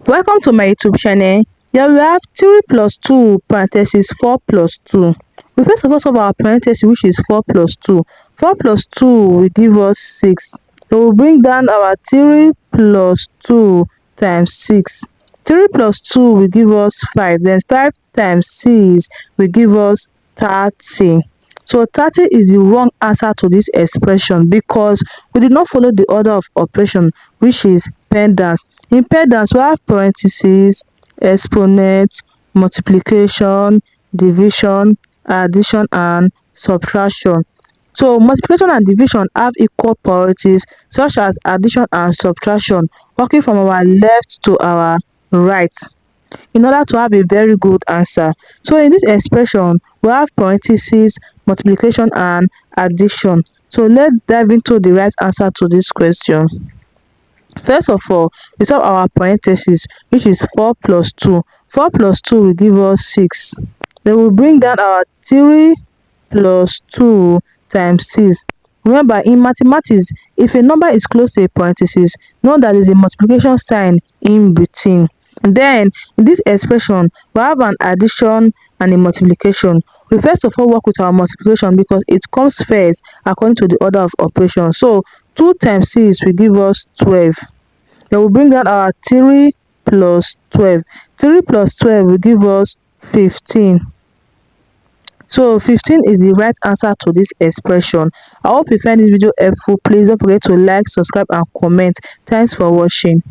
Welcome to my YouTube channel. Here we have 3 plus 2 parenthesis 4 plus 2. We first of all solve our parenthesis, which is 4 plus 2. 4 plus 2 will give us 6. So we'll bring down our 3 plus 2 times 6. 3 plus 2 will give us 5. Then 5 times 6 will give us 30. So 30 is the wrong answer to this expression because we did not follow the order of operation, which is PEMDAS. In PEMDAS, we have parentheses, exponents, multiplication, division, addition, and subtraction. So multiplication and division have equal priorities, such as addition and subtraction, working from our left to our right in order to have a very good answer. So in this expression, we have parentheses, multiplication, and addition. So let's dive into the right answer to this question. First of all, we solve our parentheses, which is 4 plus 2. 4 plus 2 will give us 6. Then we'll bring down our 3 plus 2 times 6. Remember, in mathematics, if a number is close to a parenthesis, know that there is a multiplication sign in between. Then, in this expression, we have an addition and a multiplication. We first of all work with our multiplication because it comes first according to the order of operation. So, 2 times 6 will give us 12. Then we'll bring down our 3 plus 12. 3 plus 12 will give us 15. So 15 is the right answer to this expression. I hope you find this video helpful. Please don't forget to like, subscribe, and comment. Thanks for watching.